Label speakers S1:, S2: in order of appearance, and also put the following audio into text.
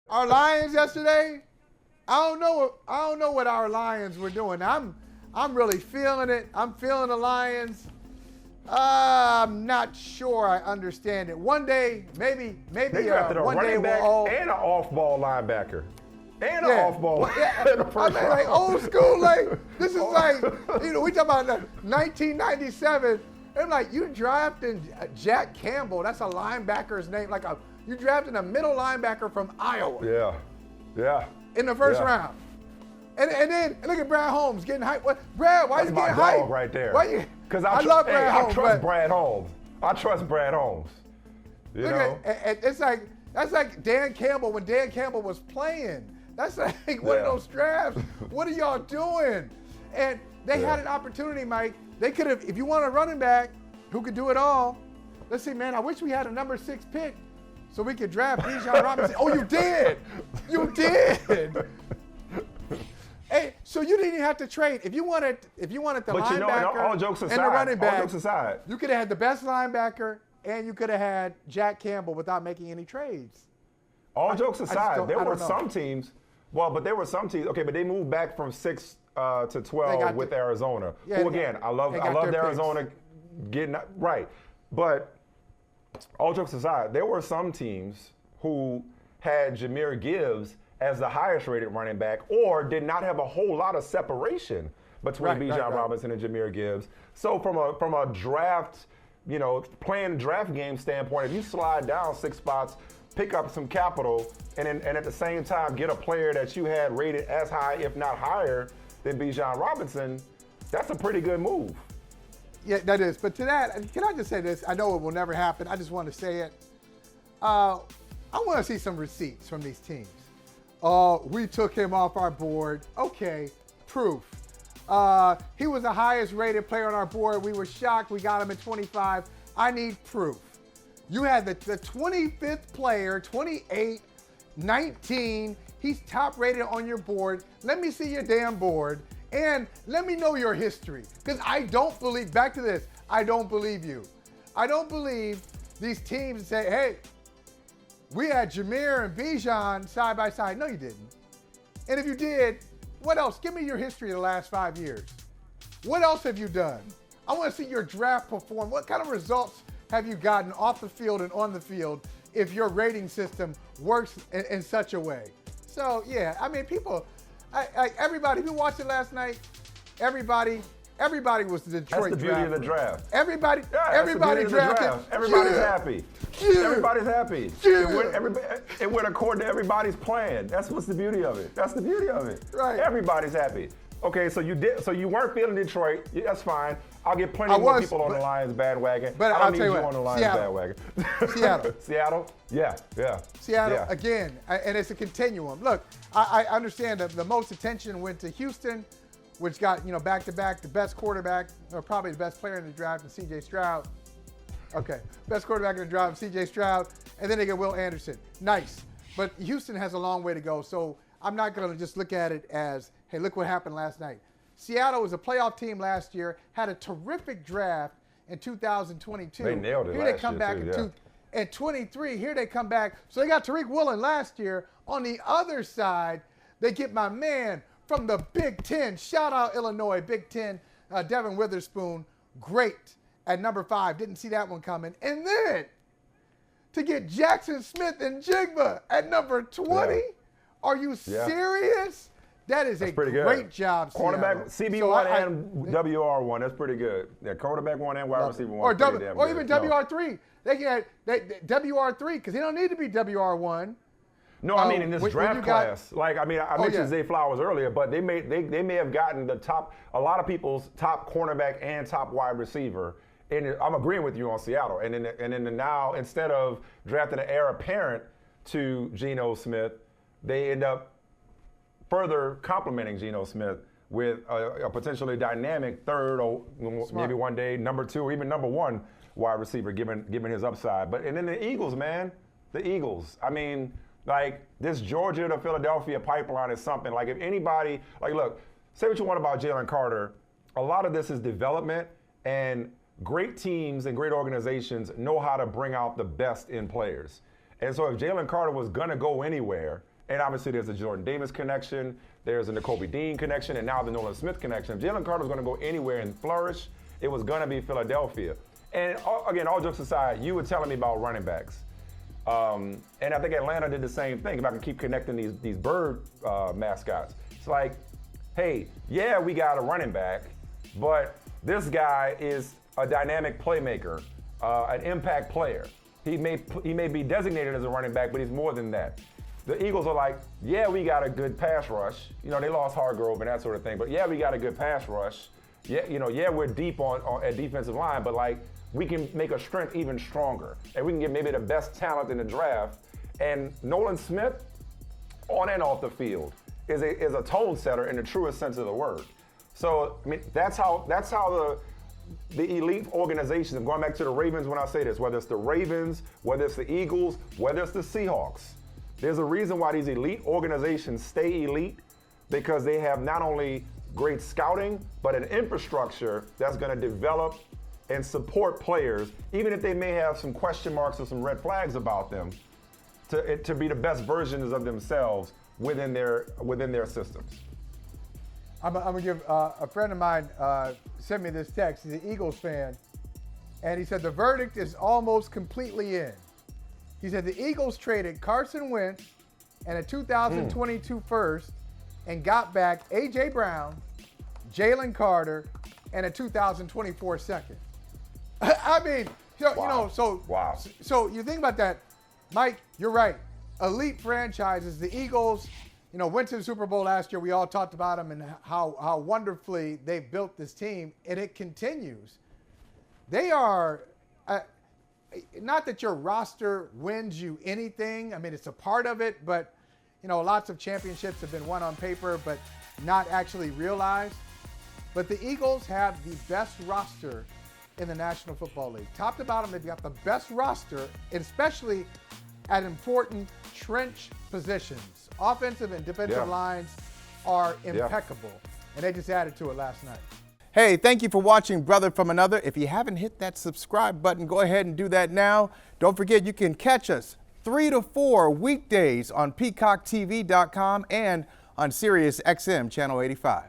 S1: Our Lions yesterday, I don't know. I don't know what our Lions were doing. I'm really feeling it. I'm feeling the Lions. I'm not sure I understand it. One day, maybe
S2: They drafted a
S1: one day
S2: running
S1: we'll
S2: back
S1: all.
S2: and an off-ball linebacker. And an
S1: Yeah.
S2: off-ball in the
S1: I
S2: first
S1: mean, like
S2: round.
S1: old school, like this is like, we talk about 1997. I'm like, you drafting Jack Campbell? That's a linebacker's name. You drafting a middle linebacker from Iowa
S2: Yeah.
S1: in the first
S2: Yeah.
S1: round, and then look at Brad Holmes getting hyped. What, Brad? Why
S2: That's
S1: you
S2: my
S1: getting
S2: dog
S1: hyped?
S2: right there.
S1: Why you?
S2: Because
S1: I love Brad Holmes.
S2: I trust
S1: but
S2: Brad Holmes. I trust Brad Holmes. You
S1: look
S2: know?
S1: it's like that's like Dan Campbell when Dan Campbell was playing. That's like one of
S2: Yeah.
S1: those drafts. What are y'all doing? And they had an opportunity, Mike. They could have, if you want a running back who could do it all. Let's see, man. I wish we had a number 6 pick so we could draft Bijan Robinson. Oh, you did. You did. Hey, so you didn't even have to trade. If you wanted the
S2: But
S1: linebacker
S2: all jokes aside,
S1: and the running back,
S2: all jokes aside,
S1: you could have had the best linebacker and you could have had Jack Campbell without making any trades.
S2: all jokes aside, there
S1: I
S2: were
S1: don't know.
S2: some teams. Well, but there were some teams. Okay, but they moved back from 6 to 12 with Arizona.
S1: Yeah,
S2: Who again, I loved
S1: their
S2: Arizona getting right. But all jokes aside, there were some teams who had Jahmyr Gibbs as the highest rated running back or did not have a whole lot of separation between Bijan Robinson and Jahmyr Gibbs. So from a draft, playing draft game standpoint, if you slide down 6 spots, pick up some capital, and at the same time get a player that you had rated as high, if not higher, than Bijan Robinson, that's a pretty good move.
S1: Yeah, that is. But to that, can I just say this? I know it will never happen. I just want to say it. I want to see some receipts from these teams. We took him off our board. Okay, proof. He was the highest rated player on our board. We were shocked. We got him at 25. I need proof. You had the 25th player, 28, 19. He's top rated on your board. Let me see your damn board. And let me know your history. Because I don't believe, back to this, I don't believe you. I don't believe these teams say, hey, we had Jahmyr and Bijan side by side. No, you didn't. And if you did, what else? Give me your history of the last 5 years. What else have you done? I want to see your draft perform. What kind of results have you gotten off the field and on the field if your rating system works in such a way? So, yeah, I mean, people, everybody, if you watched it last night, everybody was the Detroit
S2: That's the beauty of the draft.
S1: Everybody drafted.
S2: Everybody's happy.
S1: Yeah.
S2: Everybody's happy.
S1: Yeah.
S2: It went according to everybody's plan. That's what's the beauty of it. That's the beauty of it.
S1: Right.
S2: Everybody's happy. Okay, so you weren't feeling Detroit. Yeah, that's fine. I'll get plenty more people on the Lions bandwagon.
S1: But
S2: I
S1: I'll
S2: don't
S1: tell
S2: need
S1: you
S2: you
S1: what,
S2: on the Lions bandwagon.
S1: Seattle.
S2: Seattle? Yeah.
S1: Seattle,
S2: Yeah.
S1: again, and it's a continuum. Look, I understand that the most attention went to Houston, which got, back-to-back the best quarterback, or probably the best player in the draft, and C.J. Stroud. Okay, best quarterback in the draft, C.J. Stroud, and then they get Will Anderson. Nice. But Houston has a long way to go, so I'm not going to just look at it as, hey, look what happened last night. Seattle was a playoff team last year, had a terrific draft in 2022.
S2: They nailed it
S1: Here
S2: last
S1: they come
S2: year,
S1: back
S2: too,
S1: at 23. Here they come back. So they got Tariq Woolen last year. On the other side, they get my man from the Big Ten. Shout out Illinois, Big Ten, Devin Witherspoon. Great at number 5. Didn't see that one coming. And then to get Jackson Smith and Jigba at number 20.
S2: Yeah.
S1: Are you serious? That is a great job,
S2: Cornerback, CB1 and WR1. That's pretty good. Yeah, cornerback 1 and wide receiver 1.
S1: Or even WR3. They can WR3 because he don't need to be WR1.
S2: No, I mean in this draft class. I mentioned Zay Flowers earlier, but they may have gotten a lot of people's top cornerback and top wide receiver. And I'm agreeing with you on Seattle. And then now, instead of drafting an heir apparent to Geno Smith, they end up further complementing Geno Smith with a potentially dynamic third or maybe one day number 2 or even number 1 wide receiver given his upside. And then the Eagles, man, the Eagles. I mean, this Georgia to Philadelphia pipeline is something. If anybody, look, say what you want about Jalen Carter, a lot of this is development, and great teams and great organizations know how to bring out the best in players. And so if Jalen Carter was going to go anywhere, And obviously there's a Jordan Davis connection, there's a Nakobe Dean connection, and now the Nolan Smith connection. If Jalen Carter was going to go anywhere and flourish, it was going to be Philadelphia. And again, all jokes aside, you were telling me about running backs. And I think Atlanta did the same thing. If I can keep connecting these bird mascots. It's like, hey, yeah, we got a running back, but this guy is a dynamic playmaker, an impact player. He may be designated as a running back, but he's more than that. The Eagles are like, yeah, we got a good pass rush. You know, they lost Hargrove and that sort of thing, but yeah, we got a good pass rush. Yeah, you know, yeah, we're deep on at defensive line, but like, we can make a strength even stronger, and we can get maybe the best talent in the draft. And Nolan Smith, on and off the field, is a tone setter in the truest sense of the word. So I mean, that's how the elite organizations. I'm going back to the Ravens when I say this. Whether it's the Ravens, whether it's the Eagles, whether it's the Seahawks, there's a reason why these elite organizations stay elite, because they have not only great scouting, but an infrastructure that's going to develop and support players, even if they may have some question marks or some red flags about them, to be the best versions of themselves within their systems.
S1: I'm gonna give a friend of mine sent me this text. He's an Eagles fan, and he said the verdict is almost completely in. He said the Eagles traded Carson Wentz and a 2022 first and got back A.J. Brown, Jalen Carter, and a 2024 second. I mean, so you think about that, Mike, you're right. Elite franchises, the Eagles, went to the Super Bowl last year. We all talked about them and how wonderfully they've built this team, and it continues. They are, not that your roster wins you anything. I mean, it's a part of it, but, lots of championships have been won on paper, but not actually realized. But the Eagles have the best roster in the National Football League. Top to bottom, they've got the best roster, especially at important trench positions. Offensive and defensive lines are impeccable, and they just added to it last night. Hey, thank you for watching Brother from Another. If you haven't hit that subscribe button, go ahead and do that now. Don't forget, you can catch us 3 to 4 weekdays on PeacockTV.com and on Sirius XM Channel 85.